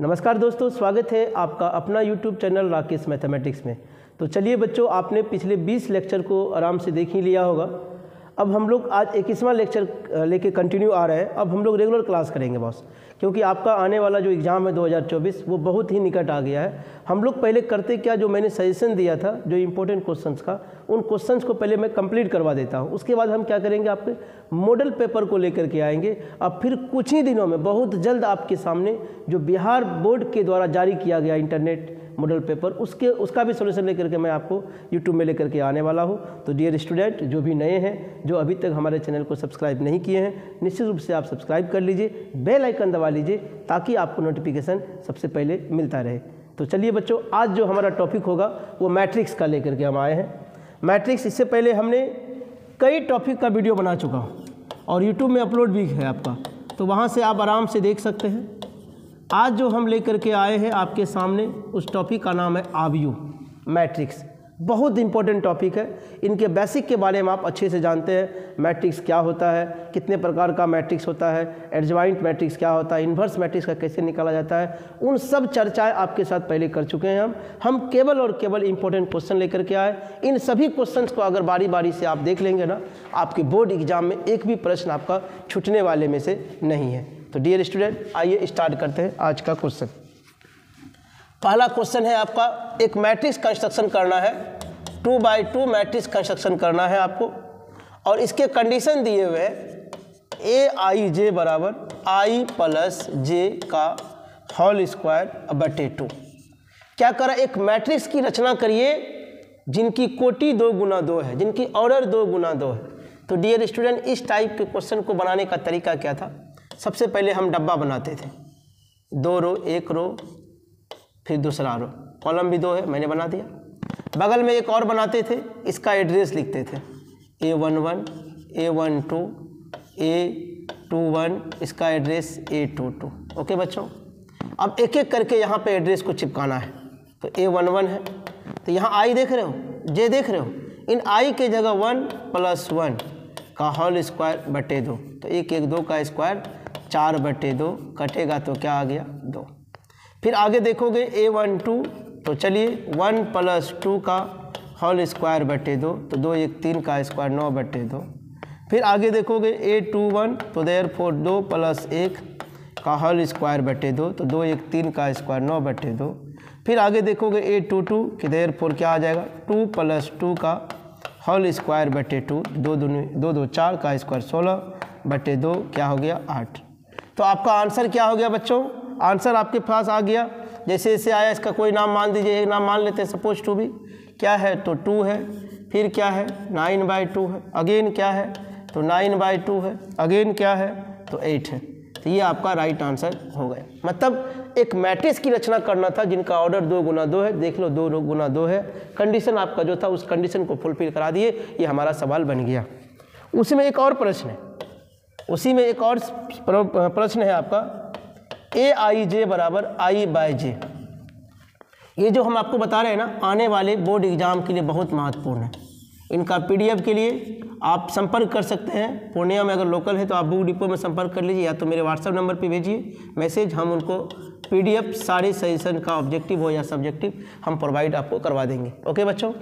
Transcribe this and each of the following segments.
नमस्कार दोस्तों, स्वागत है आपका अपना YouTube चैनल राकेश मैथमेटिक्स में। तो चलिए बच्चों, आपने पिछले 20 लेक्चर को आराम से देख ही लिया होगा। अब हम लोग आज 21वां लेक्चर लेके कंटिन्यू आ रहे हैं। अब हम लोग रेगुलर क्लास करेंगे बॉस, क्योंकि आपका आने वाला जो एग्ज़ाम है 2024 वो बहुत ही निकट आ गया है। हम लोग पहले करते क्या, जो मैंने सजेशन दिया था जो इम्पोर्टेंट क्वेश्चंस का, उन क्वेश्चंस को पहले मैं कंप्लीट करवा देता हूं। उसके बाद हम क्या करेंगे, आपके मॉडल पेपर को लेकर के आएंगे। अब फिर कुछ ही दिनों में बहुत जल्द आपके सामने जो बिहार बोर्ड के द्वारा जारी किया गया इंटरनेट मॉडल पेपर, उसका भी सोल्यूशन लेकर के मैं आपको यूट्यूब में लेकर के आने वाला हूं। तो डियर स्टूडेंट, जो भी नए हैं, जो अभी तक हमारे चैनल को सब्सक्राइब नहीं किए हैं, निश्चित रूप से आप सब्सक्राइब कर लीजिए, बेल आइकन दबा लीजिए, ताकि आपको नोटिफिकेशन सबसे पहले मिलता रहे। तो चलिए बच्चों, आज जो हमारा टॉपिक होगा वो मैट्रिक्स का लेकर के हम आए हैं। मैट्रिक्स, इससे पहले हमने कई टॉपिक का वीडियो बना चुका हूँ और यूट्यूब में अपलोड भी है आपका, तो वहाँ से आप आराम से देख सकते हैं। आज जो हम लेकर के आए हैं आपके सामने, उस टॉपिक का नाम है आव्यूह मैट्रिक्स। बहुत इंपॉर्टेंट टॉपिक है। इनके बेसिक के बारे में आप अच्छे से जानते हैं। मैट्रिक्स क्या होता है, कितने प्रकार का मैट्रिक्स होता है, एडजॉइंट मैट्रिक्स क्या होता है, इन्वर्स मैट्रिक्स का कैसे निकाला जाता है, उन सब चर्चाएं आपके साथ पहले कर चुके हैं हम केवल और केवल इंपॉर्टेंट क्वेश्चन लेकर के आए। इन सभी क्वेश्चंस को अगर बारी बारी से आप देख लेंगे ना, आपके बोर्ड एग्जाम में एक भी प्रश्न आपका छूटने वाले में से नहीं है। तो डियर स्टूडेंट, आइए स्टार्ट करते हैं आज का क्वेश्चन। पहला क्वेश्चन है आपका, एक मैट्रिक्स कंस्ट्रक्शन करना है, 2 बाई 2 मैट्रिक्स कंस्ट्रक्शन करना है आपको, और इसके कंडीशन दिए हुए ए आई जे बराबर आई प्लस जे का होल स्क्वायर बटे 2। क्या करा, एक मैट्रिक्स की रचना करिए जिनकी कोटि 2 गुना 2 है, जिनकी ऑर्डर 2 गुना 2 है। तो डियर स्टूडेंट, इस टाइप के क्वेश्चन को बनाने का तरीका क्या था, सबसे पहले हम डब्बा बनाते थे, 2 रो, 1 रो, फिर दूसरा रो, कॉलम भी 2 है, मैंने बना दिया। बगल में एक और बनाते थे, इसका एड्रेस लिखते थे, A11, A12, A21, इसका एड्रेस A22। ओके बच्चों, अब एक एक करके यहाँ पे एड्रेस को चिपकाना है। तो A11 है, तो यहाँ I देख रहे हो, J देख रहे हो, इन I के जगह 1 + 1 का होल स्क्वायर बटे 2। तो 1 1 2 का स्क्वायर 4 बटे 2, कटेगा तो क्या आ गया, 2। फिर आगे देखोगे A12, तो चलिए 1 + 2 का होल स्क्वायर बटे 2, तो 2 1 3 का स्क्वायर 9 बटे 2। फिर आगे देखोगे A21, तो देयरफॉर 2 + 1 का होल स्क्वायर बटे 2, तो 2 1 3 का स्क्वायर 9 बटे 2। फिर आगे देखोगे A22 कि देयरफॉर क्या आ जाएगा, 2 + 2 का होल स्क्वायर बटे 2, 2 2 4 का स्क्वायर 16 बटे 2, क्या हो गया, 8। तो आपका आंसर क्या हो गया बच्चों, आंसर आपके पास आ गया। जैसे जैसे आया, इसका कोई नाम मान दीजिए, एक नाम मान लेते हैं, सपोज 2 भी क्या है, तो 2 है, फिर क्या है, 9/2 है, अगेन क्या है, तो 9/2 है, अगेन क्या है, तो 8 है। तो ये आपका राइट आंसर हो गया। मतलब एक मैट्रिक्स की रचना करना था जिनका ऑर्डर 2 गुना 2 है। देख लो, 2 गुना 2 है, कंडीशन आपका जो था उस कंडीशन को फुलफिल करा दिए, ये हमारा सवाल बन गया। उसी में एक और प्रश्न है, उसी में एक और प्रश्न है आपका, ए आई जे बराबर आई बाई जे। ये जो हम आपको बता रहे हैं ना, आने वाले बोर्ड एग्जाम के लिए बहुत महत्वपूर्ण है। इनका पीडीएफ के लिए आप संपर्क कर सकते हैं। पूर्णिया में अगर लोकल है तो आप बुक डिपो में संपर्क कर लीजिए, या तो मेरे व्हाट्सएप नंबर पे भेजिए मैसेज, हम उनको पीडीएफ सारे सजेशन का ऑब्जेक्टिव हो या सब्जेक्टिव हम प्रोवाइड आपको करवा देंगे। ओके बच्चों,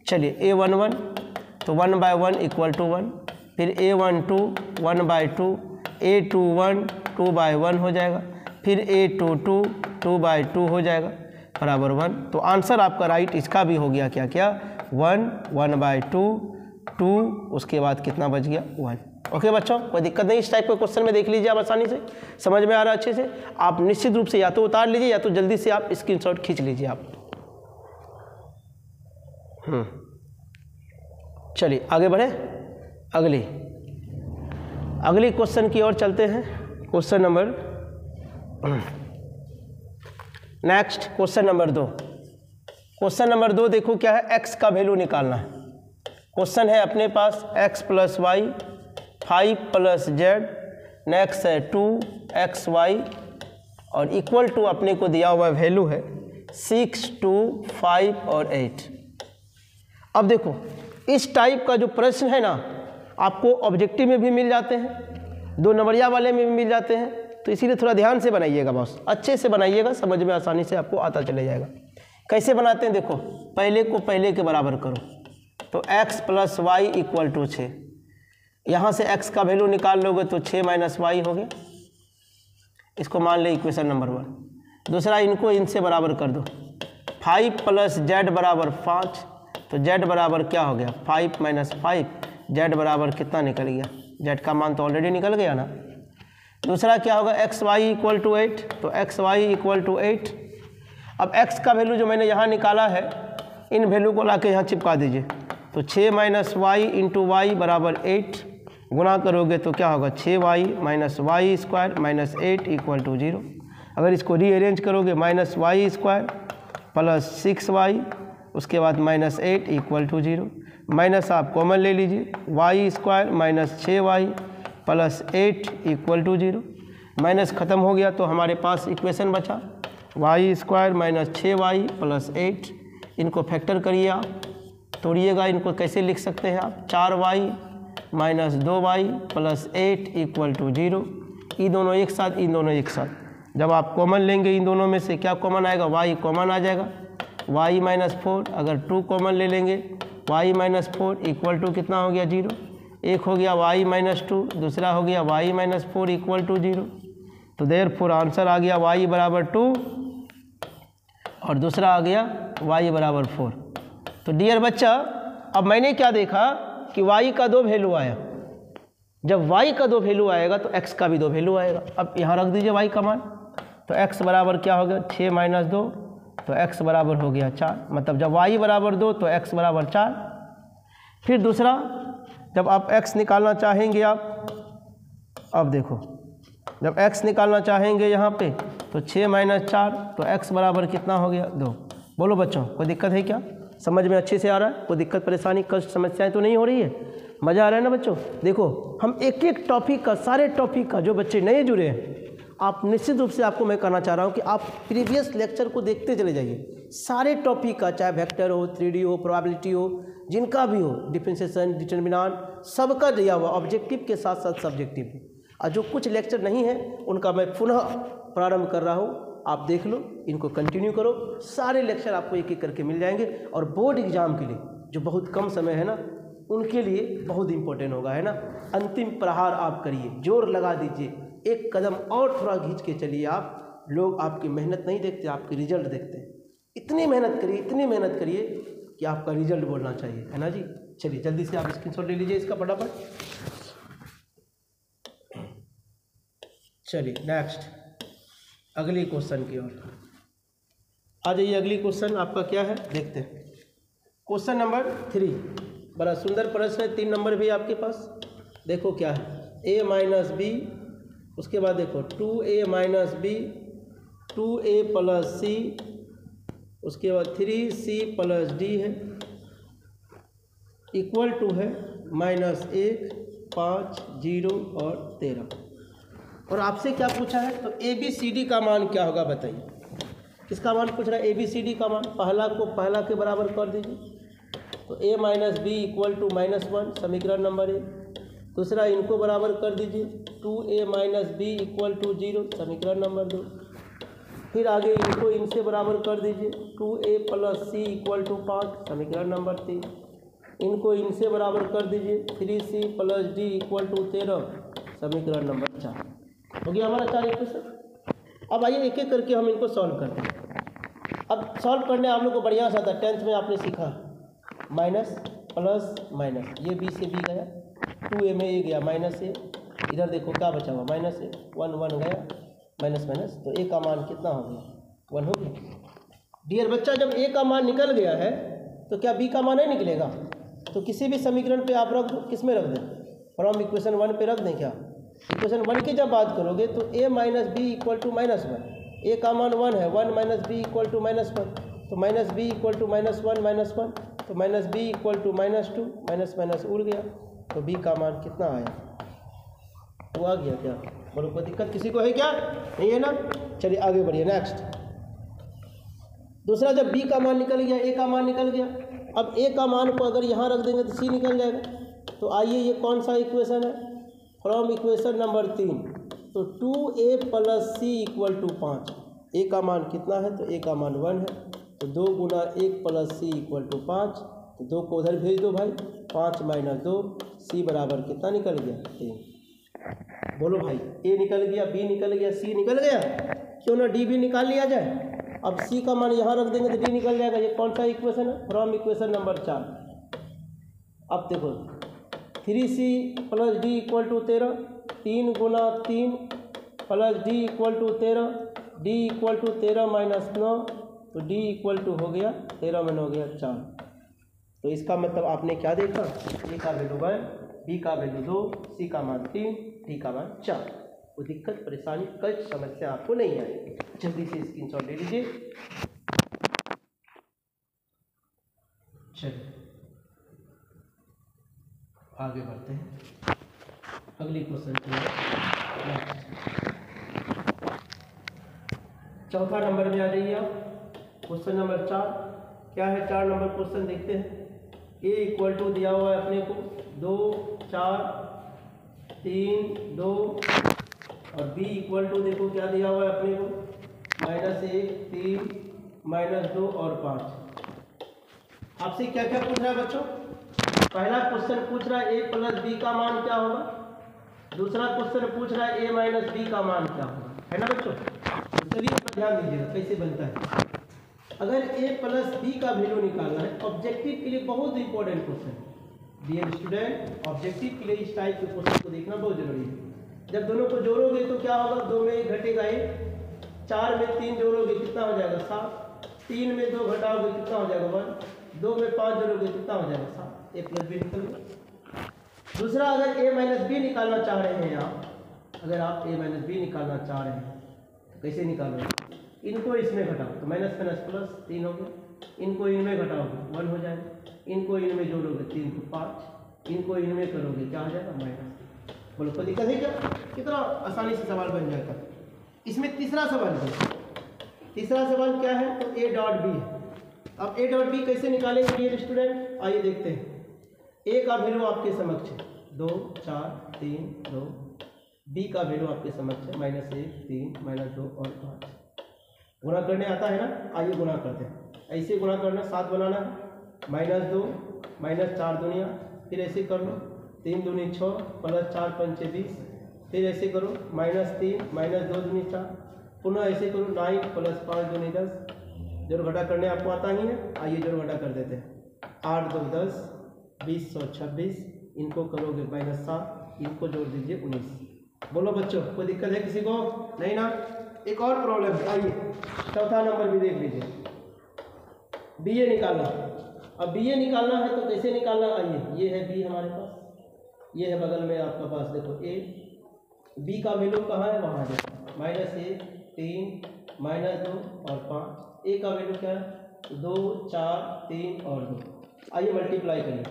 चलिए A11, तो 1/1 = 1, फिर A12 1/2, A21 2/1 हो जाएगा, फिर A22 2/2 हो जाएगा बराबर 1। तो आंसर आपका राइट इसका भी हो गया, क्या क्या, 1 1/2 2, उसके बाद कितना बच गया, 1। ओके बच्चों, कोई दिक्कत नहीं। इस टाइप के क्वेश्चन में देख लीजिए आप, आसानी से समझ में आ रहा है अच्छे से। आप निश्चित रूप से या तो उतार लीजिए या तो जल्दी से आप स्क्रीनशॉट खींच लीजिए आप। चलिए आगे बढ़े, अगली क्वेश्चन की ओर चलते हैं। Question number next, question number 2। Question number 2 देखो क्या है, x का वैल्यू निकालना है। क्वेश्चन है अपने पास x + y 5 + z, नेक्स्ट है 2xy, और इक्वल टू अपने को दिया हुआ वैल्यू है 6 2 5 और 8। अब देखो, इस टाइप का जो प्रश्न है ना, आपको ऑब्जेक्टिव में भी मिल जाते हैं, 2 नंबरिया वाले में भी मिल जाते हैं, तो इसीलिए थोड़ा ध्यान से बनाइएगा बॉस, अच्छे से बनाइएगा, समझ में आसानी से आपको आता चले जाएगा। कैसे बनाते हैं देखो, पहले को पहले के बराबर करो, तो x plus y equal to 6, यहाँ से x का वैल्यू निकाल लोगे तो 6 माइनस वाई हो गया, इसको मान ले इक्वेशन नंबर 1। दूसरा इनको इनसे बराबर कर दो, 5 प्लस जेड बराबर 5, तो जेड बराबर क्या हो गया 5 माइनस 5, जेड बराबर कितना निकल गया, जेड का मान तो ऑलरेडी निकल गया ना। दूसरा क्या होगा एक्स वाई इक्वल टू 8, तो एक्स वाई इक्वल टू 8। अब x का वैल्यू जो मैंने यहाँ निकाला है, इन वैल्यू को ला के यहाँ चिपका दीजिए, तो 6 माइनस वाई इंटू वाई बराबर 8, गुना करोगे तो क्या होगा 6y minus y square minus 8 equal to 0। अगर इसको रीअरेंज करोगे minus y square plus 6y, उसके बाद माइनस 8 इक्वल टू 0, माइनस आप कॉमन ले लीजिए, y square minus 6y plus 8 equal to 0, minus ख़त्म हो गया तो हमारे पास इक्वेशन बचा y square minus 6y plus 8। इनको फैक्टर करिए आप, तोड़िएगा, इनको कैसे लिख सकते हैं आप, 4y minus 2y plus 8 equal to 0। ये दोनों एक साथ, इन दोनों एक साथ, जब आप कॉमन लेंगे इन दोनों में से क्या कॉमन आएगा, y कॉमन आ जाएगा, y माइनस 4, अगर 2 कॉमन ले लेंगे y माइनस 4 इक्वल टू कितना हो गया 0, एक हो गया y माइनस 2, दूसरा हो गया y माइनस 4 इक्वल टू 0। तो देयरफॉर आंसर आ गया y बराबर 2 और दूसरा आ गया y बराबर 4। तो डियर बच्चा, अब मैंने क्या देखा कि y का 2 वैल्यू आया, जब y का 2 वैल्यू आएगा तो x का भी 2 वैल्यू आएगा। अब यहाँ रख दीजिए y का मान, तो x बराबर क्या हो गया 6 माइनस 2, तो x बराबर हो गया 4, मतलब जब y बराबर 2 तो x बराबर 4। फिर दूसरा, जब आप x निकालना चाहेंगे आप, अब देखो जब x निकालना चाहेंगे यहाँ पे तो 6 माइनस 4, तो x बराबर कितना हो गया 2। बोलो बच्चों, कोई दिक्कत है क्या, समझ में अच्छे से आ रहा है, कोई दिक्कत परेशानी कष्ट समस्याएं तो नहीं हो रही है, मज़ा आ रहा है ना बच्चों। देखो हम एक एक टॉपिक का, सारे टॉपिक का, जो बच्चे नए जुड़े हैं, आप निश्चित रूप से आपको मैं कहना चाह रहा हूँ कि आप प्रीवियस लेक्चर को देखते चले जाइए, सारे टॉपिक का, चाहे वेक्टर हो, 3D हो, प्रोबेबिलिटी हो, जिनका भी हो, डिफरेंशिएशन, डिटर्मिनेंट, सबका दिया हुआ ऑब्जेक्टिव के साथ साथ सब्जेक्टिव भी। और जो कुछ लेक्चर नहीं है उनका मैं पुनः प्रारंभ कर रहा हूँ, आप देख लो, इनको कंटिन्यू करो, सारे लेक्चर आपको एक एक करके मिल जाएंगे। और बोर्ड एग्जाम के लिए जो बहुत कम समय है ना, उनके लिए बहुत इंपॉर्टेंट होगा, है ना। अंतिम प्रहार आप करिए, जोर लगा दीजिए, एक कदम और थोड़ा खींच के चलिए आप। लोग आपकी मेहनत नहीं देखते, आपकी रिजल्ट देखते हैं। इतनी मेहनत करिए, इतनी मेहनत करिए कि आपका रिजल्ट बोलना चाहिए, है ना जी। चलिए जल्दी से आप स्क्रीनशॉट ले लीजिए इसका फटाफट। चलिए नेक्स्ट अगली क्वेश्चन की ओर आ जाइए। अगली क्वेश्चन आपका क्या है देखते हैं। क्वेश्चन नंबर 3, बड़ा सुंदर प्रश्न है, 3 नंबर भी आपके पास। देखो क्या है, a माइनस बी, उसके बाद देखो 2a minus B, 2a plus सी, उसके बाद 3c प्लस डी है, इक्वल टू है -1, 5, 0 और 13। और आपसे क्या पूछा है, तो ABCD का मान क्या होगा बताइए। किसका मान पूछ रहा है, ABCD का मान। पहला को पहला के बराबर कर दीजिए, तो a minus B equal to -1, समीकरण नंबर 1। दूसरा इनको बराबर कर दीजिए, 2a minus B equal to 0, समीकरण नंबर 2। फिर आगे इनको इनसे बराबर कर दीजिए, 2a plus C equal to 5, समीकरण नंबर 3। इनको इनसे बराबर कर दीजिए, 3c plus D equal to 13, समीकरण नंबर 4। हो गया हमारा 4 इक्वेशन। अब आइए एक एक करके हम इनको सॉल्व करते हैं। अब सॉल्व करने आप लोग को बढ़िया सा था, 10th में आपने सीखा माइनस प्लस माइनस, ये बी से बी गया, 2a में a गया -a, इधर देखो क्या बचा हुआ -a, 1 1 गया, माइनस माइनस, तो a का मान कितना हो गया 1 हो गया। डियर बच्चा, जब a का मान निकल गया है तो क्या b का मान नहीं निकलेगा। तो किसी भी समीकरण पे आप रख दो, किस में रख दें, फ्रॉम इक्वेशन 1 पे रख दें। क्या इक्वेशन 1 की जब बात करोगे तो a minus B equal to -1, a का मान 1 है, 1 माइनस बी इक्वल टू -1, तो माइनस बी इक्वल टू -1, तो minus B equal to -2, minus minus उड़ गया, तो b का मान कितना आया, वो आ गया। क्या बोलो, कोई दिक्कत किसी को है क्या, नहीं है ना। चलिए आगे बढ़िए नेक्स्ट। दूसरा, जब b का मान निकल गया, a का मान निकल गया, अब a का मान को अगर यहाँ रख देंगे तो c निकल जाएगा। तो आइए ये कौन सा इक्वेशन है, फ्रॉम इक्वेशन नंबर 3 तो 2a plus C equal to 5। A का मान कितना है, तो ए का मान 1 है, तो 2 गुना 1 प्लस सी इक्वल टू 5, तो 2 को उधर भेज दो भाई, 5 माइनस 2, सी बराबर कितना निकल गया, 3। बोलो भाई, ए निकल गया, बी निकल गया, सी निकल गया, क्यों ना डी भी निकाल लिया जाए। अब सी का मान यहाँ रख देंगे तो डी निकल जाएगा। ये कौन सा इक्वेशन है, फ्रॉम इक्वेशन नंबर 4। अब देखो 3c plus D equal to 13, 3 गुना 3 plus D equal to 13, D equal to 13 minus 9, तो डी इक्वल टू हो गया 13 में 9 हो गया 4। तो इसका मतलब आपने क्या देखा, ए का वैल्यू 1, बी का वैल्यू 2, सी का मान 3, डी का मान 4। कोई दिक्कत परेशानी कई समस्या आपको नहीं आएगी। जल्दी से स्क्रीनशॉट ले लीजिए। चलिए आगे बढ़ते हैं अगली क्वेश्चन की ओर। चौथा नंबर में आ जाइए आप, क्वेश्चन नंबर 4। क्या है 4 नंबर क्वेश्चन, देखते हैं। ए इक्वल टू दिया हुआ है अपने को 2, 4, 3, 2 और बी इक्वल टू देखो क्या दिया हुआ है अपने को, -1, 3, -2 और 5। आपसे क्या क्या पूछ रहा है बच्चों, पहला क्वेश्चन पूछ रहा है ए प्लस बी का मान क्या होगा, दूसरा क्वेश्चन पूछ रहा है ए माइनस बी का मान क्या होगा, है ना बच्चों। तो चलिए ध्यान दीजिएगा कैसे बनता है। अगर ए प्लस बी का वैल्यू निकालना है, ऑब्जेक्टिव के लिए बहुत इंपॉर्टेंट क्वेश्चन है। डियर स्टूडेंट, ऑब्जेक्टिव के लिए इस टाइप के क्वेश्चन को देखना बहुत जरूरी है। जब दोनों को जोड़ोगे तो क्या होगा, 2 में 1 घटेगा 1, 4 में 3 जोड़ोगे कितना हो जाएगा 7, 3 में 2 घटाओगे कितना हो जाएगा 1, 2 में 5 जोड़ोगे कितना हो जाएगा 7, ए प्लस बी निकल गया। दूसरा, अगर ए माइनस बी निकालना चाह रहे हैं आप, अगर आप ए माइनस बी निकालना चाह रहे हैं तो कैसे निकालोगे, इनको इसमें घटाओ तो माइनस माइनस प्लस 3 हो गया, इनको इनमें घटाओगे 1 हो जाएगा, इनको इनमें जोड़ोगे 3 को 5, इनको इनमें करोगे क्या हो जाएगा माइनस। बोलो कोई दिक्कत है क्या, कितना आसानी से सवाल बन जाएगा। इसमें तीसरा सवाल है, तीसरा सवाल क्या है, तो ए डॉट बी है। अब ए डॉट बी कैसे निकालेंगे डियर स्टूडेंट, आइए देखते हैं। ए का वैल्यू आपके समक्ष है 2, 4, 3, 2, बी का वैल्यू आपके समक्ष है -1, 3, -2 और 5। गुणा करने आता है ना, आइए गुणा करते हैं। ऐसे गुणा करना, 7 बनाना है, -2, -4 दुनिया, फिर ऐसे कर लो, 3 दूनी 6 प्लस 4 पंचे 20, फिर ऐसे करो -3 -2 दूनी 4, पुनः ऐसे करो 9 प्लस 5 दूनी 10। जोड़ घटा करने आपको आता ही है, आइए जोड़ घटा कर देते हैं। 8 2 10, 20 100 26, इनको करोगे -7, इनको जोड़ दीजिए 19। बोलो बच्चों कोई दिक्कत है किसी को, नहीं ना। एक और प्रॉब्लम है, आइए चौथा नंबर भी देख लीजिए। बी ए निकालना, अब बी ए निकालना है तो कैसे निकालना, आइए ये है बी हमारे पास, ये है बगल में आपका पास देखो ए, बी का वैल्यू कहाँ है, वहाँ देखो -1, 3, -2 और 5। ए का वैल्यू क्या है 2, 4, 3 और 2। आइए मल्टीप्लाई करिए,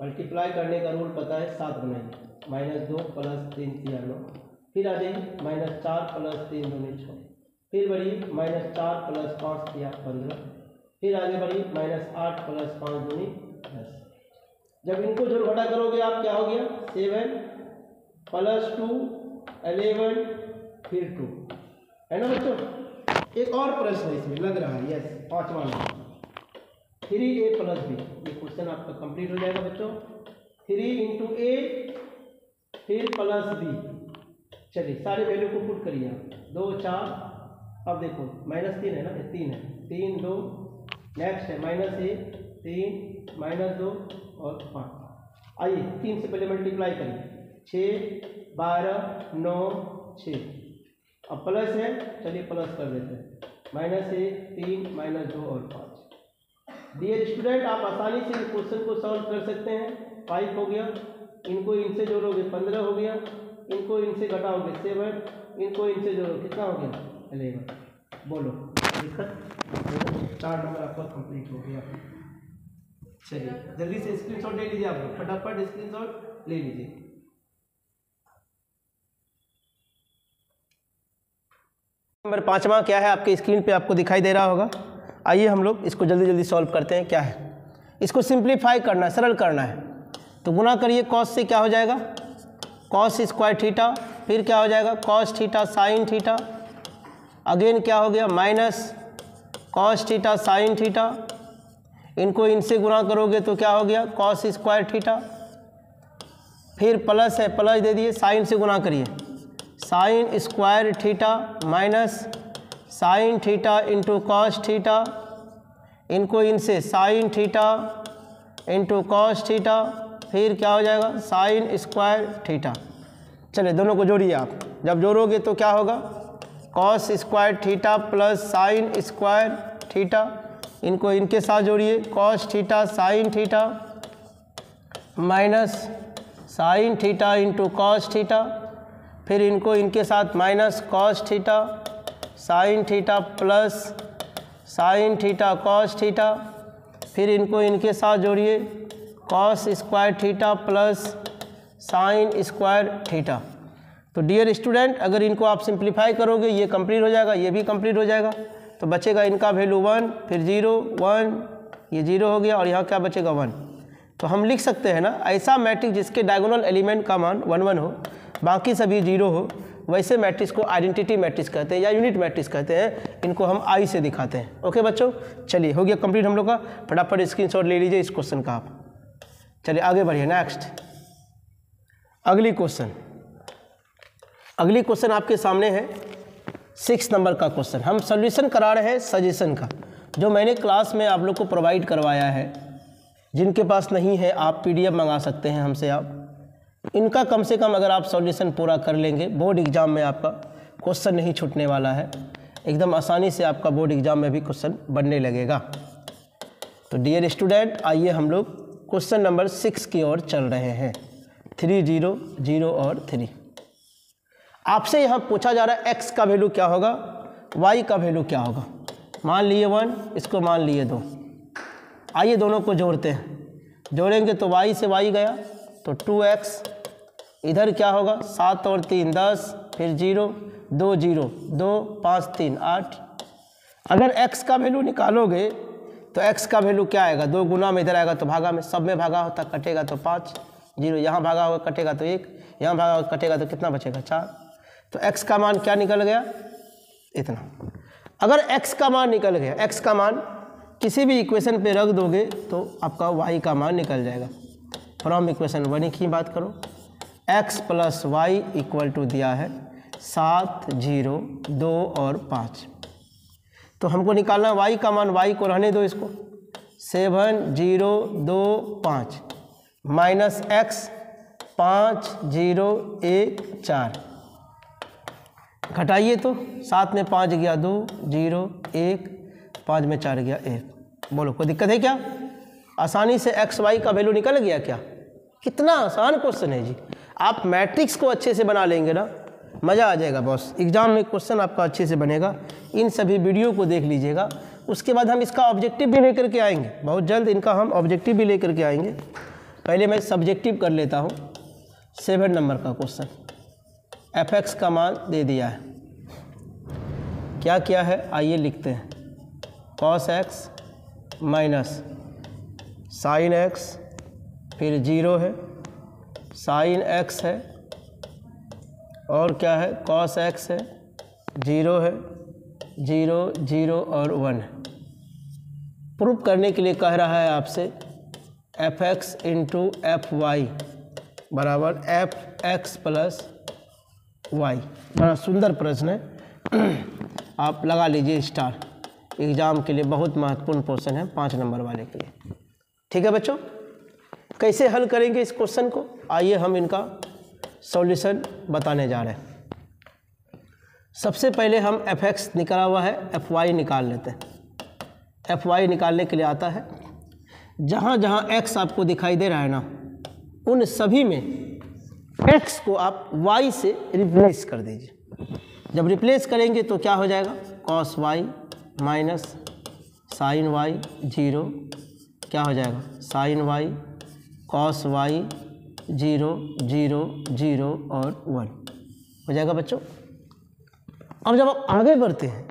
मल्टीप्लाई करने का रूल पता है, 7 बनाइए, -2 प्लस 3 3 9, फिर आ जाइए -4 प्लस 3 2 6, फिर बढ़िए -4 प्लस 5 3 15, फिर आगे बढ़िए -8 प्लस 5 2 10। जब इनको जोड़ घटा करोगे आप क्या हो गया 7 प्लस 2 11 फिर 2, है ना बच्चों। एक और प्रश्न है इसमें लग रहा है, यस 5वां नंबर 3a प्लस बी, ये क्वेश्चन आपका कंप्लीट हो जाएगा बच्चों। 3 × a फिर प्लस बी, चलिए सारे वैल्यू को पुट करिए आप, 2 4, अब देखो -3 है ना, 3 है, 3 2, नेक्स्ट है -1 3 -2 और 5। आइए 3 से पहले मल्टीप्लाई करिए, 6 12 9 6, अब प्लस है, चलिए प्लस कर देते हैं, -1 3 -2 और 5। डियर स्टूडेंट, आप आसानी से इस क्वेश्चन को सॉल्व कर सकते हैं। 5 हो गया, इनको इनसे जोड़ोगे 15 हो गया, इनको इनसे घटाओगे 7, इनको इनसे जोड़ो कितना हो गया 11। बोलो दिक्कत, 4 नंबर आपका कंप्लीट हो गया। चलिए जल्दी से स्क्रीनशॉट ले लीजिए, आप लोग फटाफट स्क्रीनशॉट ले लीजिए। नंबर 5वां क्या है आपके स्क्रीन पे आपको दिखाई दे रहा होगा। आइए हम लोग इसको जल्दी जल्दी सॉल्व करते हैं। क्या है, इसको सिंप्लीफाई करना है, सरल करना है। तो गुना करिए, कॉस से क्या हो जाएगा, कॉस स्क्वायर थीटा फिर क्या हो जाएगा cos theta sine theta, again क्या हो गया minus cos theta sine theta, इनको इनसे गुणा करोगे तो क्या हो गया कॉस स्क्वायर थीटा, फिर प्लस है प्लस दे दिए, साइन से गुणा करिए sine square theta minus sine theta into cos theta, इनको इनसे sine theta into cos theta, फिर क्या हो जाएगा साइन स्क्वायर थीटा। चलिए दोनों को जोड़िए आप, जब जोड़ोगे तो क्या होगा cos square theta plus sine square theta, इनको इनके साथ जोड़िए cos theta sine theta minus sine theta into cos theta, फिर इनको इनके साथ minus cos theta sine theta plus sine theta cos theta, फिर इनको इनके साथ जोड़िए cos square theta plus sine square theta. तो डियर स्टूडेंट अगर इनको आप सिंप्लीफाई करोगे ये कंप्लीट हो जाएगा, ये भी कंप्लीट हो जाएगा, तो बचेगा इनका वैल्यू 1, फिर 0 1, ये 0 हो गया और यहाँ क्या बचेगा 1। तो हम लिख सकते हैं ना ऐसा मैट्रिक्स जिसके डायगोनल एलिमेंट का मान 1 1 हो, बाकी सभी 0 हो, वैसे मैट्रिक्स को आइडेंटिटी मैट्रिक्स कहते हैं या यूनिट मैट्रिक्स कहते हैं, इनको हम आई से दिखाते हैं। ओके बच्चों, चलिए हो गया कंप्लीट हम लोग का, फटाफट स्क्रीनशॉट ले लीजिए इस क्वेश्चन का आप। चलिए आगे बढ़िए, नेक्स्ट अगली क्वेश्चन आपके सामने है 6 नंबर का क्वेश्चन। हम सॉल्यूशन करा रहे हैं सजेशन का, जो मैंने क्लास में आप लोग को प्रोवाइड करवाया है। जिनके पास नहीं है आप PDF मंगा सकते हैं हमसे, आप इनका कम से कम अगर आप सॉल्यूशन पूरा कर लेंगे, बोर्ड एग्ज़ाम में आपका क्वेश्चन नहीं छूटने वाला है, एकदम आसानी से आपका बोर्ड एग्ज़ाम में भी क्वेश्चन बनने लगेगा। तो डियर स्टूडेंट आइए हम लोग क्वेश्चन नंबर 6 की ओर चल रहे हैं। 3 0 0 और 3। आपसे यहाँ पूछा जा रहा है x का वैल्यू क्या होगा, y का वैल्यू क्या होगा। मान लिए 1, इसको मान लिए 2। आइए दोनों को जोड़ते हैं, जोड़ेंगे तो y से y गया तो 2x, इधर क्या होगा 7 और 3 10, फिर 0 2 0 2 5 3 8। अगर x का वैल्यू निकालोगे तो x का वैल्यू क्या आएगा, 2 गुना में इधर आएगा तो भागा में, सब में भागा होता कटेगा तो 5, 0 यहाँ भागा होगा कटेगा तो 1, यहाँ भागा होगा कटेगा तो कितना बचेगा 4। तो x का मान क्या निकल गया इतना। अगर x का मान निकल गया, x का मान किसी भी इक्वेशन पे रख दोगे तो आपका y का मान निकल जाएगा। फ्रॉम इक्वेशन 1 की बात करो, x plus y equal to दिया है 7 0 2 और 5। तो हमको निकालना y का मान, y को रहने दो इसको, 7 0 2 5 माइनस x 5 0 1 4। घटाइए तो 7 में 5 गया 2 0 1, 5 में 4 गया 1। बोलो कोई दिक्कत है क्या? आसानी से x y का वैल्यू निकल गया क्या? कितना आसान क्वेश्चन है जी। आप मैट्रिक्स को अच्छे से बना लेंगे ना, मज़ा आ जाएगा बॉस। एग्जाम में क्वेश्चन आपका अच्छे से बनेगा। इन सभी वीडियो को देख लीजिएगा, उसके बाद हम इसका ऑब्जेक्टिव भी लेकर के आएंगे, बहुत जल्द इनका हम ऑब्जेक्टिव भी लेकर के आएंगे। पहले मैं सब्जेक्टिव कर लेता हूँ। 7 नंबर का क्वेश्चन, fx का मान दे दिया है, क्या क्या है आइए लिखते हैं। cos x minus sine x, फिर 0 है, साइन x है, और क्या है cos x है, 0 है, 0 0 और 1 है। प्रूफ करने के लिए कह रहा है आपसे fx इंटू fy बराबर fx प्लस y। बड़ा सुंदर प्रश्न है, आप लगा लीजिए स्टार। एग्ज़ाम के लिए बहुत महत्वपूर्ण क्वेश्चन है, 5 नंबर वाले के लिए। ठीक है बच्चों, कैसे हल करेंगे इस क्वेश्चन को, आइए हम इनका सॉल्यूशन बताने जा रहे हैं। सबसे पहले हम fx निकाला हुआ है, fy निकाल लेते हैं। fy निकालने के लिए आता है, जहाँ जहाँ x आपको दिखाई दे रहा है ना, उन सभी में x को आप y से रिप्लेस कर दीजिए। जब रिप्लेस करेंगे तो क्या हो जाएगा, cos y minus sine y 0, क्या हो जाएगा साइन y cos y 0 0 0 और 1 हो जाएगा बच्चों। अब जब आप आगे बढ़ते हैं,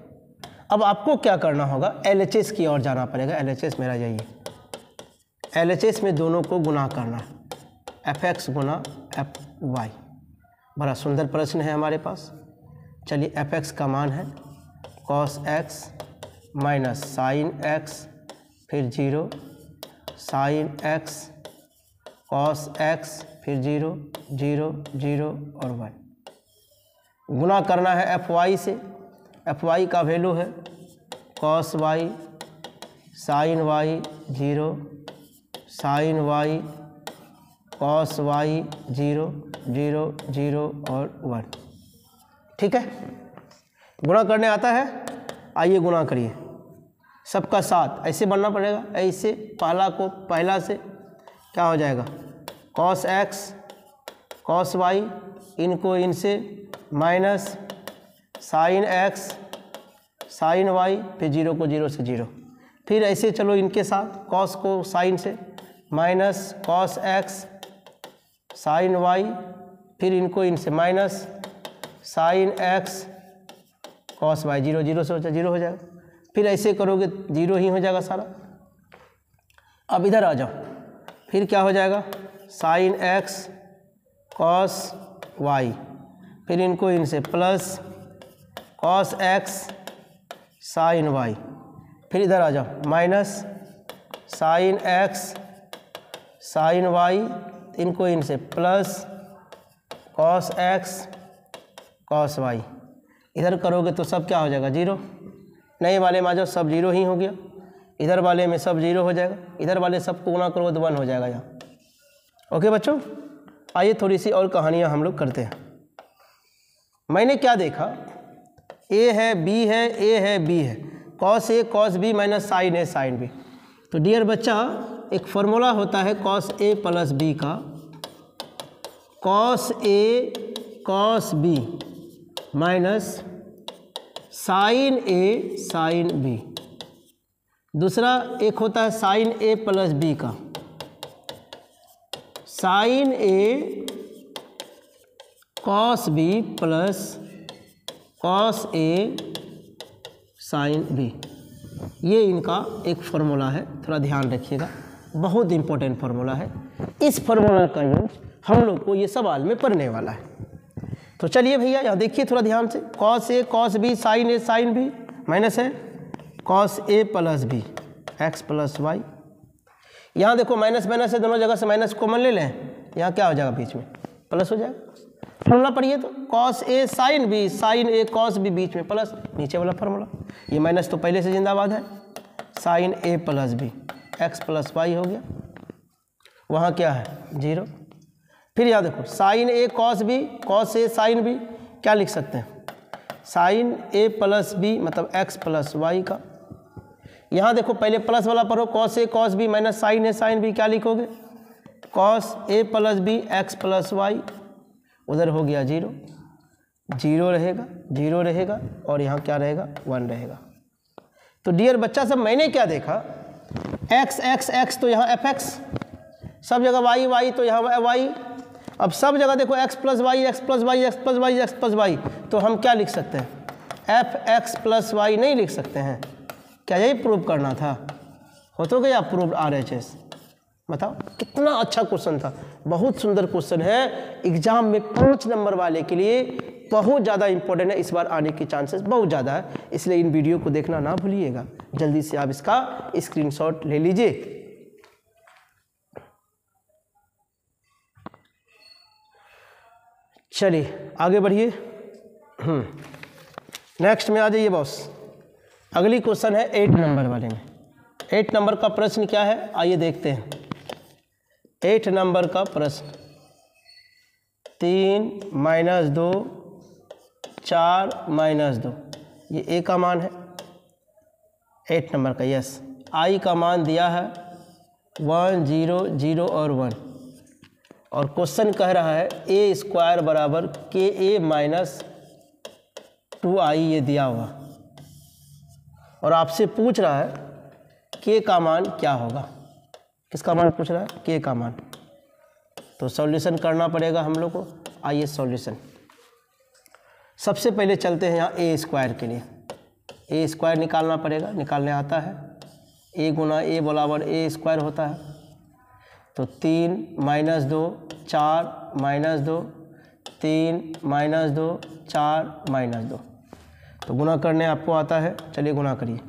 अब आपको क्या करना होगा, LHS की ओर जाना पड़ेगा। LHS मेरा यही है, LHS में दोनों को गुना करना है, fx गुना fy। बड़ा सुंदर प्रश्न है हमारे पास। चलिए f(x) का मान है cos x minus sine x, फिर 0 साइन x cos x, फिर 0 0 0 और 1। गुना करना है fy से। fy का वैल्यू है cos y sine y 0 sine y cos y 0 0 0 और 1। ठीक है, गुणा करने आता है। आइए गुणा करिए सबका साथ। ऐसे बनना पड़ेगा, ऐसे पहला से क्या हो जाएगा cos x cos y, इनको इनसे minus sine x sine y, फिर 0 को 0 से 0। फिर ऐसे चलो इनके साथ, cos को साइन से minus cos x sine y, फिर इनको इनसे minus sine x cos y, 0 0 से 0 हो जाएगा। फिर ऐसे करोगे 0 ही हो जाएगा सारा। अब इधर आ जाओ, फिर क्या हो जाएगा साइन x cos y, फिर इनको इनसे plus cos x sine y, फिर इधर आ जाओ minus sine x sine y, इनको इनसे plus cos x cos y। इधर करोगे तो सब क्या हो जाएगा 0। नए वाले में आ जाओ, सब 0 ही हो गया। इधर वाले में सब 0 हो जाएगा। इधर वाले सबको गुना करोगे तो 1 हो जाएगा यहाँ। ओके बच्चों, आइए थोड़ी सी और कहानियाँ हम लोग करते हैं। मैंने क्या देखा, a है b है a है b है, cos a cos b minus sine a sine b। तो डियर बच्चा, एक फार्मूला होता है cos a प्लस b का, cos a cos b minus sine a sine b। दूसरा एक होता है साइन a प्लस b का, sine a cos b plus cos a sine b। ये इनका एक फार्मूला है, थोड़ा ध्यान रखिएगा, बहुत इंपॉर्टेंट फार्मूला है। इस फार्मूला का यूज हम लोग को ये सवाल में पढ़ने वाला है। तो चलिए भैया यहाँ देखिए थोड़ा ध्यान से, cos a cos b sine a sine b minus है cos a plus b x plus y। यहाँ देखो माइनस माइनस है, दोनों जगह से माइनस कॉमन ले लें, यहाँ क्या हो जाएगा बीच में प्लस हो जाएगा। फार्मूला पढ़िए तो cos a sine b sine a cos b, बीच में प्लस, नीचे वाला फार्मूला। ये माइनस तो पहले से जिंदाबाद है, sine a plus b x plus y हो गया, वहाँ क्या है 0। फिर यहाँ देखो sine a cos b cos a sine b, क्या लिख सकते हैं साइन a प्लस b मतलब x प्लस y का। यहाँ देखो पहले प्लस वाला पढ़ो, cos a cos b minus sine a sine b, क्या लिखोगे cos a plus b x plus y। उधर हो गया 0 0 रहेगा 0 रहेगा, और यहाँ क्या रहेगा 1 रहेगा। तो डियर बच्चा सब, मैंने क्या देखा, x x x तो यहाँ fx, सब जगह y y तो यहाँ y। अब सब जगह देखो x plus y x plus y x plus y x plus y, तो हम क्या लिख सकते हैं एफ एक्स प्लस वाई नहीं लिख सकते हैं। क्या यही प्रूव करना था? हो तो गया प्रूव RHS। बताओ कितना अच्छा क्वेश्चन था, बहुत सुंदर क्वेश्चन है, एग्जाम में 5 नंबर वाले के लिए बहुत ज़्यादा इंपॉर्टेंट है, इस बार आने के चांसेस बहुत ज़्यादा है, इसलिए इन वीडियो को देखना ना भूलिएगा। जल्दी से आप इसका स्क्रीनशॉट ले लीजिए। चलिए आगे बढ़िए। नेक्स्ट में आ जाइए बॉस। अगली क्वेश्चन है 8 नंबर वाले में। 8 नंबर का प्रश्न क्या है आइए देखते हैं। 8 नंबर का प्रश्न 3 - 2 4 - 2, ये ए का मान है 8 नंबर का। यस, आई का मान दिया है 1 0 0 और 1, और क्वेश्चन कह रहा है ए स्क्वायर बराबर के ए माइनस 2i, ये दिया हुआ, और आपसे पूछ रहा है के का मान क्या होगा। किसका मान पूछ रहा है? के का मान। तो सॉल्यूशन करना पड़ेगा हम लोग को। आइए सॉल्यूशन, सबसे पहले चलते हैं यहाँ ए स्क्वायर के लिए। ए स्क्वायर निकालना पड़ेगा, निकालने आता है। ए गुना ए बराबर ए स्क्वायर होता है। तो 3 - 2 4 - 2 3 माइनस 2 4 माइनस 2। तो गुना करने आपको आता है, चलिए गुना करिए।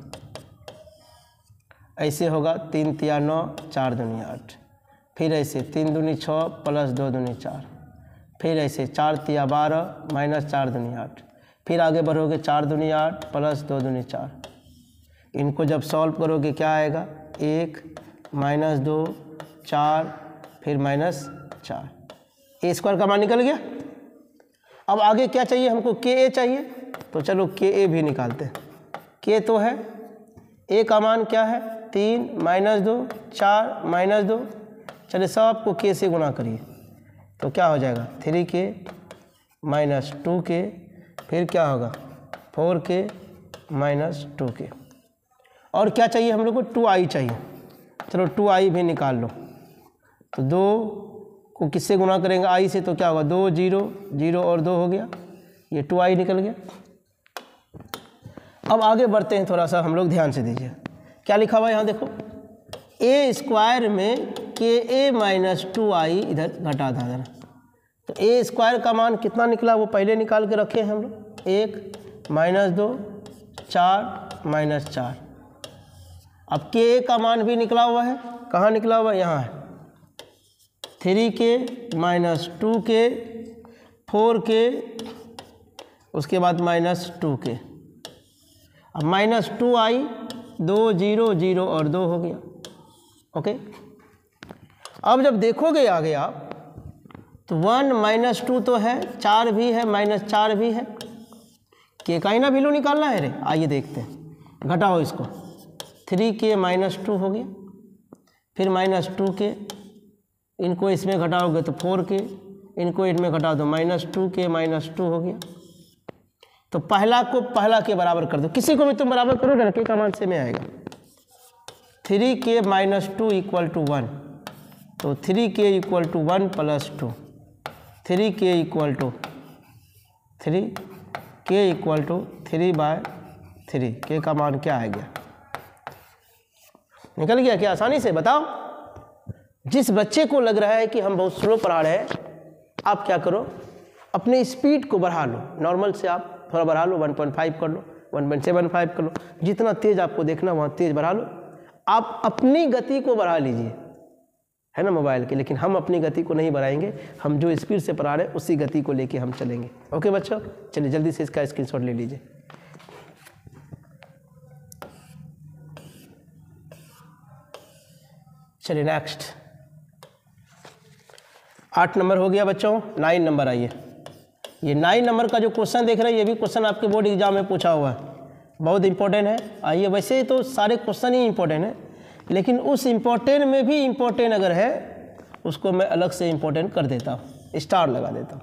ऐसे होगा 3 तिया 9 4 दूनी 8, फिर ऐसे 3 दूनी 6 प्लस 2 दूनी 4, फिर ऐसे 4 तिया 12 माइनस 4 दूनी 8, फिर आगे बढ़ोगे 4 दूनी 8 प्लस 2 दूनी 4। इनको जब सॉल्व करोगे क्या आएगा, 1 माइनस 2 4 फिर माइनस 4, ए स्क्वायर का मान निकल गया। अब आगे क्या चाहिए हमको, के ए चाहिए, तो चलो के ए भी निकालते हैं। के तो है, ए का मान क्या है 3 माइनस 2 4 माइनस 2, चलिए सबको के से गुना करिए तो क्या हो जाएगा 3k माइनस 2k, फिर क्या होगा 4k माइनस 2k। और क्या चाहिए हम लोग को, 2i चाहिए, चलो 2i भी निकाल लो। तो 2 को किससे गुना करेंगे, i से, तो क्या होगा 2 0 0 और 2 हो गया, ये 2i निकल गया। अब आगे बढ़ते हैं, थोड़ा सा हम लोग ध्यान से दीजिए क्या लिखा हुआ है यहाँ देखो, ए स्क्वायर में के ए माइनस 2i इधर घटा था जरा, तो ए स्क्वायर का मान कितना निकला वो पहले निकाल के रखे हैं हम लोग, 1 माइनस 2 4 माइनस 4। अब के ए का मान भी निकला हुआ है, कहाँ निकला हुआ है, यहाँ है, 3k माइनस 2k 4k उसके बाद माइनस 2k। अब माइनस 2i 2 0 0 और 2 हो गया, ओके। अब जब देखोगे आगे आप तो 1 माइनस 2 तो है, 4 भी है, माइनस 4 भी है, के का ही ना वैल्यू निकालना है रे। आइए देखते हैं, घटाओ इसको, 3k माइनस 2 हो गया, फिर माइनस 2k, इनको इसमें घटाओगे तो 4k, इनको इनमें घटा दो माइनस 2k माइनस 2 हो गया। तो पहला को पहला के बराबर कर दो, किसी को भी तुम बराबर करोगे ना के का मान से में आएगा। 3k माइनस 2 इक्वल टू 1, तो 3k equal to 1 plus 2, 3k equal to 3, k equal to 3/3, के का मान क्या आ गया, निकल गया क्या आसानी से, बताओ। जिस बच्चे को लग रहा है कि हम बहुत स्लो पढ़ा रहे हैं, आप क्या करो, अपने स्पीड को बढ़ा लो, नॉर्मल से आप थोड़ा बढ़ा लो, 1.5 कर लो, 1.75 कर लो, जितना तेज़ आपको देखना वहाँ तेज़ बढ़ा लो। आप अपनी गति को बढ़ा लीजिए, है ना मोबाइल की, लेकिन हम अपनी गति को नहीं बढ़ाएंगे, हम जो स्पीड से पढ़ा रहे हैं उसी गति को लेके हम चलेंगे। ओके बच्चों, चलिए जल्दी से इसका स्क्रीनशॉट ले लीजिए। चलिए नेक्स्ट, 8 नंबर हो गया बच्चों, 9 नंबर आइए। ये 9 नंबर का जो क्वेश्चन देख रहे हैं, ये भी क्वेश्चन आपके बोर्ड एग्जाम में पूछा हुआ है, बहुत इंपॉर्टेंट है। आइए, वैसे तो सारे क्वेश्चन ही इंपॉर्टेंट है, लेकिन उस इम्पोर्टेंट में भी इम्पोर्टेंट अगर है उसको मैं अलग से इम्पोर्टेंट कर देता हूँ, स्टार लगा देता हूँ।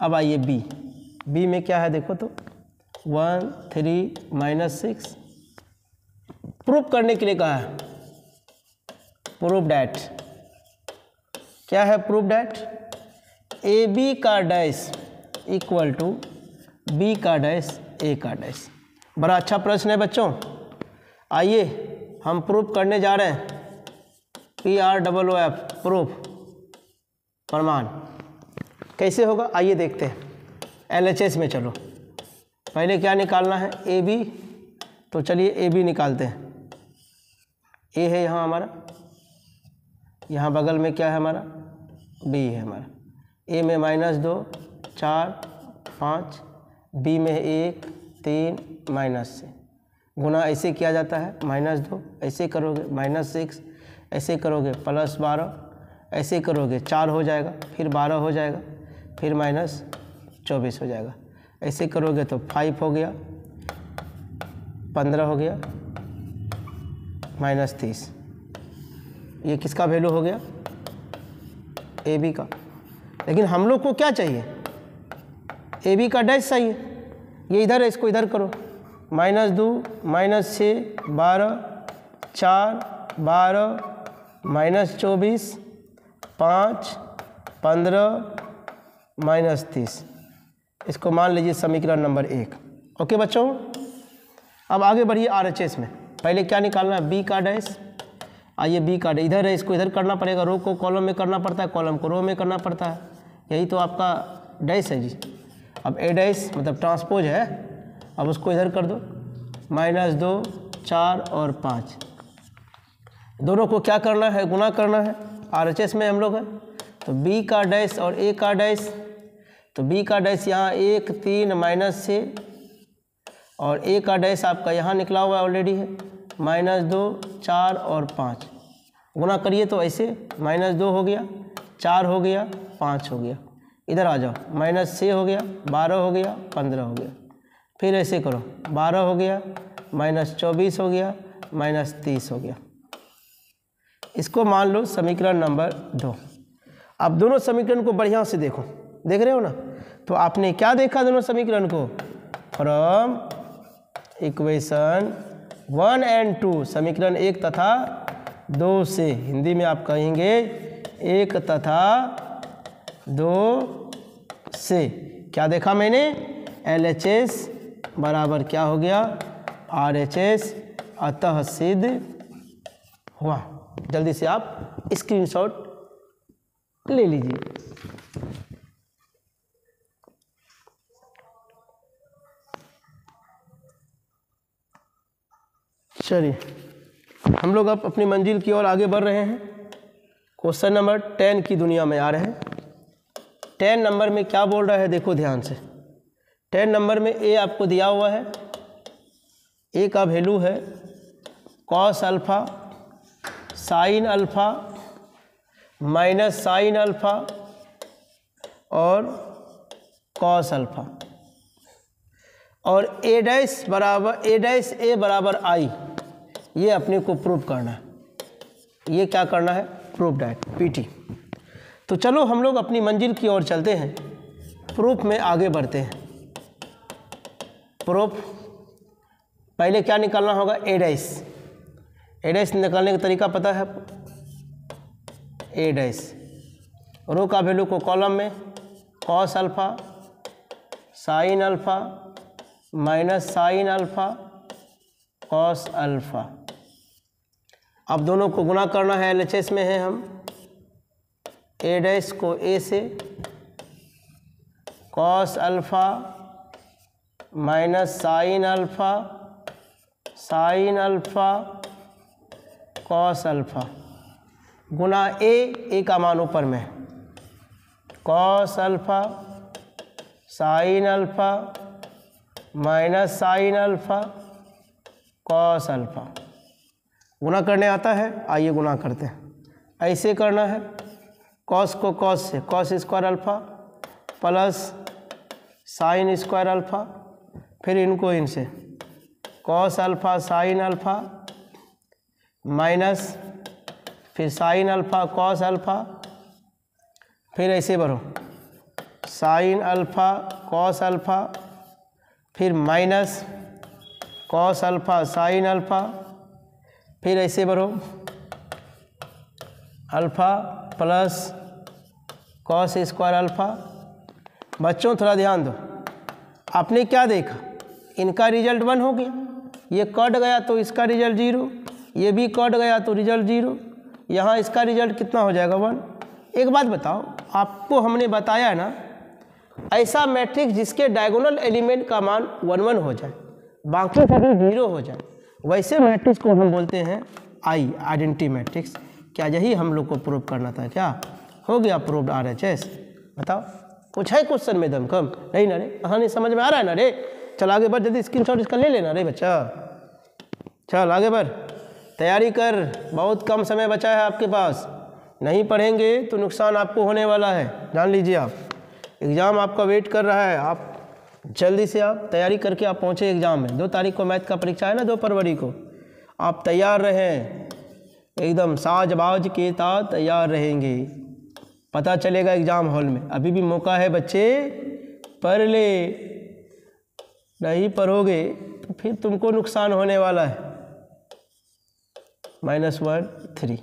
अब आइए बी में क्या है देखो, तो 1 3 माइनस 6 प्रूफ करने के लिए कहा है, प्रूफ डैट, क्या है प्रूफ डैट, ए बी का डैश इक्वल टू बी का डैश ए का डैश। बड़ा अच्छा प्रश्न है बच्चों। आइए हम प्रूफ करने जा रहे हैं, PROOF, प्रूफ, प्रमाण। कैसे होगा आइए देखते हैं। LHS में चलो, पहले क्या निकालना है, ए बी, तो चलिए ए बी निकालते हैं। ए है यहाँ हमारा, यहाँ बगल में क्या है हमारा, बी है हमारा। ए में -2 4 5, बी में 1 3 माइनस से गुना ऐसे किया जाता है, -2 ऐसे करोगे, -6 ऐसे करोगे, +12 ऐसे करोगे, 4 हो जाएगा, फिर 12 हो जाएगा, फिर -24 हो जाएगा, ऐसे करोगे तो 5 हो गया, 15 हो गया, -30। ये किसका वैल्यू हो गया, ए बी का। लेकिन हम लोग को क्या चाहिए, ए बी का डैश चाहिए। ये इधर है, इसको इधर करो, -2 -6 12 4 12 -24 5 15 -30, इसको मान लीजिए समीकरण नंबर 1। ओके बच्चों, अब आगे बढ़िए RHS में। पहले क्या निकालना है, बी का डैश। आइए बी का इधर है, इसको इधर करना पड़ेगा, रो को कॉलम में करना पड़ता है, कॉलम को रो में करना पड़ता है। यही तो आपका डैश है जी। अब ए डैश मतलब ट्रांसपोज है, अब उसको इधर कर दो, -2, 4 और 5, दोनों को क्या करना है, गुना करना है। RHS में हम लोग है तो B का डैश और A का डैश, तो B का डैश यहाँ 1, 3 -6 और A का डैश आपका यहाँ निकला हुआ ऑलरेडी है, -2, 4 और 5, गुना करिए तो ऐसे -2 हो गया, 4 हो गया, 5 हो गया, इधर आ जाओ, -6 हो गया, 12 हो गया, 15 हो गया, फिर ऐसे करो, 12 हो गया, -24 हो गया, -30 हो गया। इसको मान लो समीकरण नंबर 2। अब दोनों समीकरण को बढ़िया से देखो, देख रहे हो ना। तो आपने क्या देखा दोनों समीकरण को, फ्रॉम इक्वेशन 1 और 2, समीकरण 1 तथा 2 से, हिंदी में आप कहेंगे 1 तथा 2 से क्या देखा मैंने, LHS बराबर क्या हो गया, RHS, अतः सिद्ध हुआ। जल्दी से आप स्क्रीनशॉट ले लीजिए। चलिए हम लोग अब अपनी मंजिल की ओर आगे बढ़ रहे हैं। क्वेश्चन नंबर 10 की दुनिया में आ रहे हैं। 10 नंबर में क्या बोल रहा है, देखो ध्यान से। 10 नंबर में ए आपको दिया हुआ है, ए का वैल्यू है cos alpha sine alpha minus sine alpha और cos अल्फ़ा, और ए डैश ए बराबर आई, ये अपने को प्रूव करना है। ये क्या करना है, प्रूफ डैट, PT। तो चलो हम लोग अपनी मंजिल की ओर चलते हैं, प्रूफ में आगे बढ़ते हैं। प्रूफ पहले क्या निकालना होगा, ए डैश निकालने का तरीका पता है आपको। ए डैश रो का वैल्यू को कॉलम में cos alpha sine alpha minus sine alpha cos alpha, अब दोनों को गुना करना है, LHS में है हम। ए डैश को ए से cos alpha minus sine alpha cos alpha गुना ए का मान ऊपर में, cos alpha sine alpha minus sine alpha cos alpha. गुना करने आता है, आइए गुना करते हैं। ऐसे करना है, cos को cos से cos square alpha plus sine square alpha, फिर इनको इनसे cos alpha sine alpha minus फिर साइन अल्फ़ा cos अल्फ़ा, फिर ऐसे बढ़ो साइन अल्फ़ा cos अल्फ़ा, फिर minus cos alpha sine alpha, फिर ऐसे बढ़ो alpha plus cos square alpha. बच्चों थोड़ा ध्यान दो, आपने क्या देखा, इनका रिजल्ट 1 हो गया, ये कट गया तो इसका रिजल्ट 0, ये भी कट गया तो रिजल्ट 0, यहाँ इसका रिजल्ट कितना हो जाएगा 1। एक बात बताओ, आपको हमने बताया ना, ऐसा मैट्रिक्स जिसके डायगोनल एलिमेंट का मान 1 1 हो जाए, बाकी सभी 0 हो जाए, वैसे मैट्रिक्स को हम बोलते हैं आइडेंटिटी मैट्रिक्स। क्या यही हम लोग को प्रूव करना था, क्या हो गया प्रूव्ड RHS। बताओ कुछ है क्वेश्चन में दम कम नहीं ना रे, कहानी समझ में आ रहा है ना रे। चल आगे बढ़, जल्दी स्क्रीनशॉट इसका ले लेना रे बच्चा, चल आगे बढ़, तैयारी कर, बहुत कम समय बचा है आपके पास। नहीं पढ़ेंगे तो नुकसान आपको होने वाला है, जान लीजिए। आप एग्ज़ाम आपका वेट कर रहा है, आप जल्दी से आप तैयारी करके आप पहुँचे एग्ज़ाम में। 2 तारीख को मैथ का परीक्षा है ना, 2 फरवरी को। आप तैयार रहें, एकदम साज बाज के साथ तैयार रहेंगे, पता चलेगा एग्ज़ाम हॉल में। अभी भी मौका है बच्चे, पढ़ ले, नहीं पढ़ोगे तो फिर तुमको नुकसान होने वाला है। -1 3।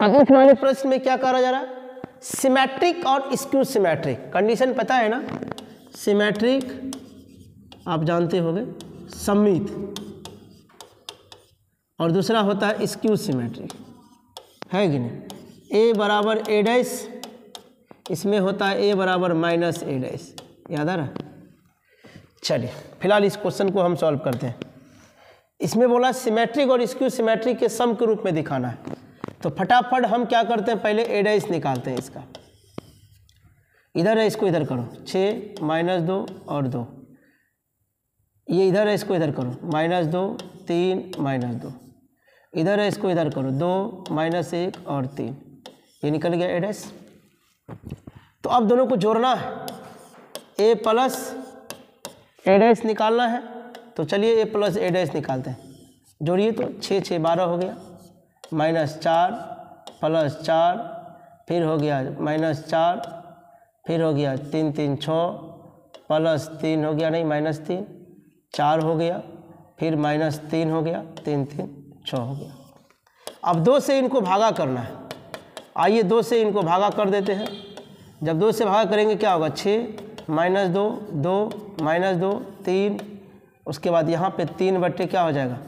अब इस वाले प्रश्न में क्या करा जा रहा है, सिमेट्रिक और स्क्यू सिमेट्रिक। कंडीशन पता है ना, सिमेट्रिक आप जानते होंगे सममित, और दूसरा होता है स्क्यू सिमेट्रिक, है कि नहीं। ए बराबर ए डैश इसमें होता है a बराबर माइनस a डैश, याद आ रहा। चलिए फिलहाल इस क्वेश्चन को हम सॉल्व करते हैं। इसमें बोला सिमेट्रिक और स्क्यू सिमेट्रिक के सम के रूप में दिखाना है, तो फटाफट हम क्या करते हैं, पहले a डैश निकालते हैं इसका। इधर है, इसको इधर करो, 6 माइनस 2 और 2, ये इधर है, इसको इधर करो, माइनस 2 3 माइनस 2, इधर है, इसको इधर करो, 2 माइनस 1 और 3, ये निकल गया a डैश। तो अब दोनों को जोड़ना है, a प्लस a डैश निकालना है, तो चलिए a प्लस a डैश निकालते हैं। जोड़िए तो 6 6 12 हो गया, माइनस 4 प्लस 4, फिर हो गया माइनस 4, फिर हो गया 3 3 6 प्लस 3 हो गया, नहीं माइनस 3, 4 हो गया, फिर माइनस 3 हो गया, 3 3 6 हो गया। अब 2 से इनको भागा करना है, आइए 2 से इनको भागा कर देते हैं। जब 2 से भागा करेंगे क्या होगा, 6 माइनस 2 2 माइनस 2 3, उसके बाद यहाँ पे 3 बट्टे क्या हो जाएगा,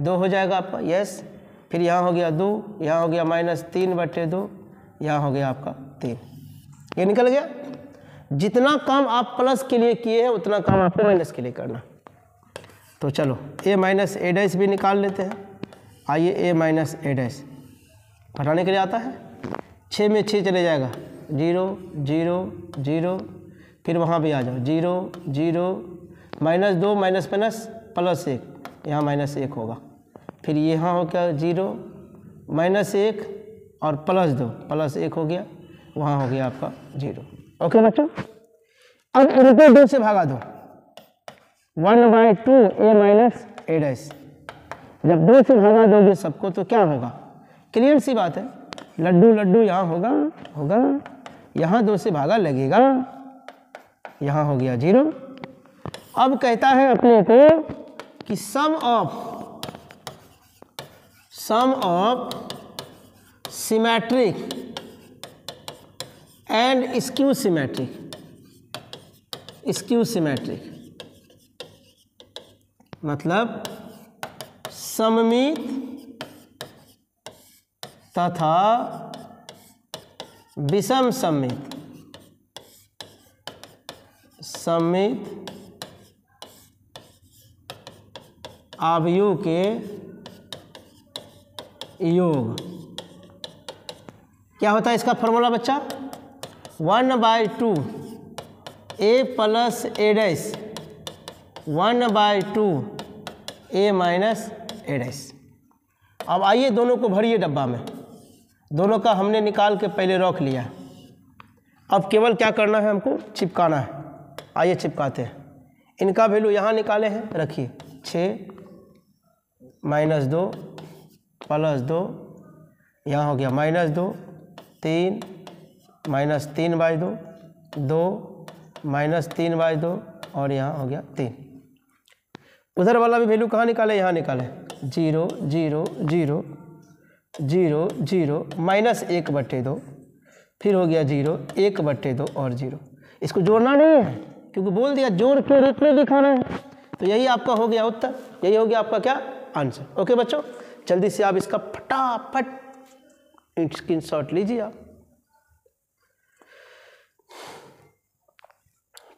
2 हो जाएगा आपका, यस। फिर यहाँ हो गया 2, यहाँ हो गया माइनस 3 बट्टे 2, यहाँ हो गया आपका 3, ये निकल गया। जितना काम आप प्लस के लिए किए हैं उतना काम आपको माइनस के लिए करना। तो चलो a माइनस a डैश भी निकाल लेते हैं। आइए a माइनस a डैश घटाने के लिए आता है, 6 में 6 चले जाएगा, 0 0 0, फिर वहाँ भी आ जाओ, 0 0 माइनस 2 माइनस माइनस प्लस 1, यहाँ माइनस 1 होगा, फिर यहाँ हो गया 0 माइनस 1 और प्लस 2 प्लस 1 हो गया, वहाँ हो गया आपका 0। ओके बच्चों, अब इनको 2 से भागा दो, 1/2 a माइनस a डैश। जब 2 से भागा दोगे सबको तो क्या होगा, क्लियर सी बात है, लड्डू लड्डू यहाँ होगा, यहाँ 2 से भागा लगेगा, यहाँ हो गया 0। अब कहता है अपने को कि sum of symmetric and skew symmetric मतलब सममित तथा विषम सममित आव्यूह के योग। क्या होता है इसका फॉर्मूला बच्चा, 1/2 a plus a dash 1/2 a minus a dash. अब आइए दोनों को भरिए डब्बा में, दोनों का हमने निकाल के पहले रख लिया, अब केवल क्या करना है, हमको चिपकाना है। आइए चिपकाते हैं। इनका वैल्यू यहाँ निकाले हैं, रखिए, 6 माइनस 2 प्लस 2, यहाँ हो गया माइनस 2 3 माइनस 3/2 2 माइनस 3/2 और यहाँ हो गया 3। उधर वाला भी वैल्यू कहाँ निकाले, यहाँ निकाले, 0 0 0 0 0 माइनस 1/2, फिर हो गया 0 1/2 और 0। इसको जोड़ना नहीं है क्योंकि बोल दिया जोड़ के रूप में दिखाना है, तो यही आपका हो गया उत्तर, यही हो गया आपका क्या आंसर। ओके बच्चों, जल्दी से आप इसका फटाफट स्क्रीनशॉट लीजिए आप।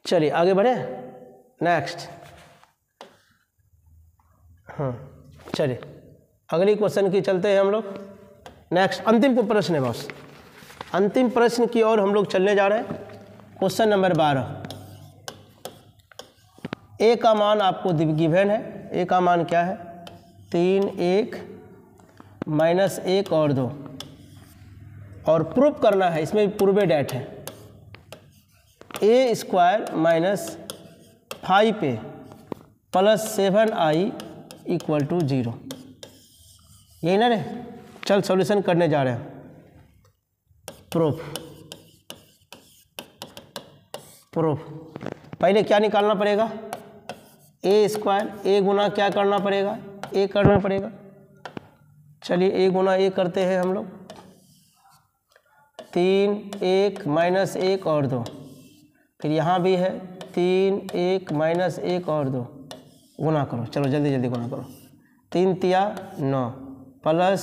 चलिए आगे बढ़े, नेक्स्ट। हाँ चलिए अगली क्वेश्चन की चलते हैं हम लोग। नेक्स्ट अंतिम प्रश्न है बॉस, अंतिम प्रश्न की ओर हम लोग चलने जा रहे हैं। Question number 12। ए का मान आपको गिवन है, ए का मान क्या है, 3 1 माइनस 1 और 2, और प्रूफ करना है, इसमें भी प्रूवे डेट है, a² minus 5a plus 7i = 0। यही ना रे, चल सॉल्यूशन करने जा रहे हैं। प्रूफ पहले क्या निकालना पड़ेगा, a², a गुना क्या करना पड़ेगा, a करना पड़ेगा। चलिए a गुना a करते हैं हम लोग, 3 1 माइनस 1 और 2, फिर यहाँ भी है 3 1 माइनस 1 और 2, गुना करो, चलो जल्दी जल्दी गुना करो, 3 तिया 9 प्लस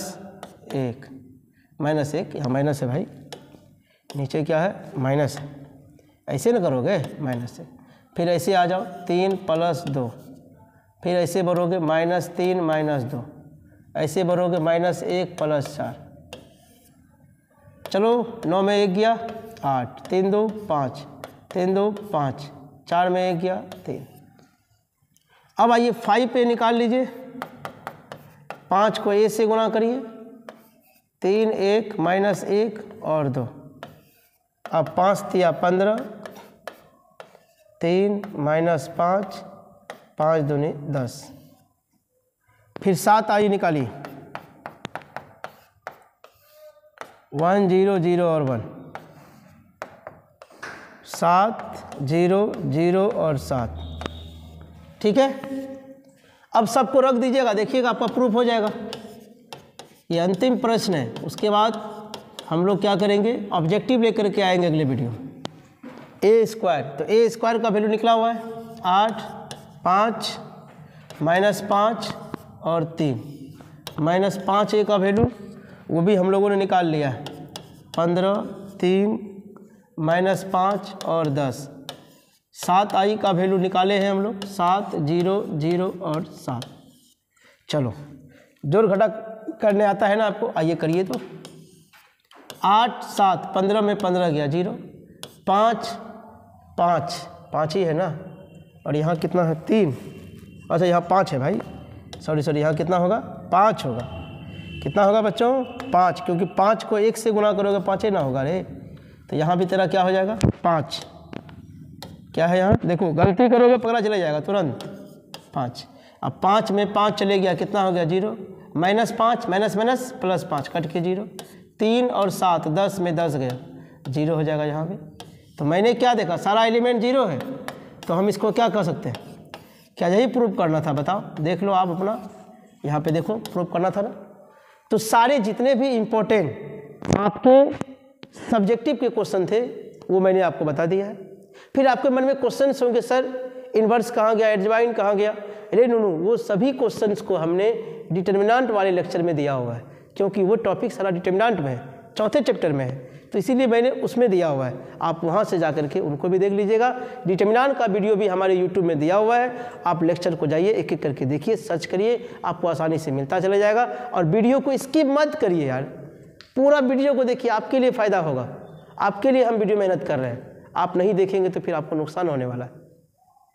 1 माइनस 1, यहाँ माइनस है भाई, नीचे क्या है माइनस है, ऐसे ना करोगे माइनस से, फिर ऐसे आ जाओ 3 + 2, फिर ऐसे बढ़ोगे -3 - 2, ऐसे बढ़ोगे -1 + 4, चलो 9 में 1 गया 8, 3 2 5, 3 2 5, 4 में 1 गया 3। अब आइए 5 पे निकाल लीजिए, 5 को a से गुणा करिए, 3 1 -1 और 2, अब 5 तिया 15, 3 -5, 5 दूनी 10, फिर 7 आई निकालिए, 1 0 0 और 1, 7 0 0 और 7, ठीक है। अब सबको रख दीजिएगा, देखिएगा आपका प्रूफ हो जाएगा। ये अंतिम प्रश्न है, उसके बाद हम लोग क्या करेंगे, ऑब्जेक्टिव लेकर के आएंगे अगले वीडियो। a², तो a² का वैल्यू निकला हुआ है 8, 5 -5 और 3, -5 a का वैल्यू वो भी हम लोगों ने निकाल लिया है, 15, 3 -5 और 10, 7 i का वैल्यू निकाले हैं हम लोग, 7 0 0 और 7। चलो जोड़ घटा करने आता है ना आपको, आइए करिए तो। 8 7, 15 में 15 गया 0, 5 5 5 ही है ना, और यहाँ कितना है 3, अच्छा यहाँ 5 है भाई, सॉरी यहाँ कितना होगा 5 होगा, कितना होगा बच्चों 5, क्योंकि 5 को 1 से गुणा करोगे 5 ही ना होगा रे, तो यहाँ भी तेरा क्या हो जाएगा 5, क्या है यहाँ देखो, गलती करोगे पकड़ा चला जाएगा तुरंत 5। अब 5 में 5 चले गया, कितना हो गया 0, -5 +5 कट के 0, 3 और 7 10 में 10 गया, 0 हो जाएगा यहाँ पे। तो मैंने क्या देखा, सारा एलिमेंट 0 है, तो हम इसको क्या कर सकते हैं, क्या यही प्रूव करना था, बताओ देख लो आप अपना, यहाँ पे देखो प्रूव करना था ना। तो सारे जितने भी इम्पोर्टेंट आपके सब्जेक्टिव के क्वेश्चन थे वो मैंने आपको बता दिया है। फिर आपके मन में क्वेश्चन होंगे, सर इन्वर्स कहाँ गया, एडजॉइन कहाँ गया, अरे नो, वो सभी क्वेश्चंस को हमने डिटर्मिनेंट वाले लेक्चर में दिया हुआ है, क्योंकि वो टॉपिक सारा डिटर्मिनेंट में है, चौथे चैप्टर में है, तो इसीलिए मैंने उसमें दिया हुआ है। आप वहाँ से जा करके उनको भी देख लीजिएगा। डिटर्मिनेंट का वीडियो भी हमारे यूट्यूब में दिया हुआ है, आप लेक्चर को जाइए एक एक करके देखिए, सर्च करिए, आपको आसानी से मिलता चला जाएगा। और वीडियो को स्किप मत करिए यार, पूरा वीडियो को देखिए, आपके लिए फ़ायदा होगा, आपके लिए हम वीडियो मेहनत कर रहे हैं। आप नहीं देखेंगे तो फिर आपको नुकसान होने वाला है।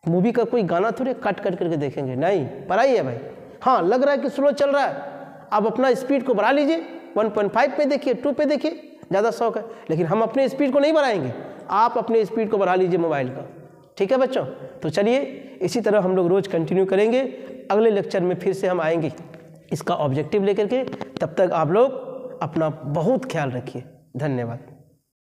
मूवी का कोई गाना थोड़े कट करके देखेंगे, नहीं, पढ़ाई है भाई। हाँ लग रहा है कि स्लो चल रहा है, आप अपना स्पीड को बढ़ा लीजिए, 1.5 पे देखिए, 2 पे देखिए, ज़्यादा शौक है, लेकिन हम अपने स्पीड को नहीं बढ़ाएंगे, आप अपने स्पीड को बढ़ा लीजिए मोबाइल का, ठीक है बच्चों। तो चलिए इसी तरह हम लोग रोज़ कंटिन्यू करेंगे, अगले लेक्चर में फिर से हम आएंगे इसका ऑब्जेक्टिव लेकर के। तब तक आप लोग अपना बहुत ख्याल रखिए, धन्यवाद।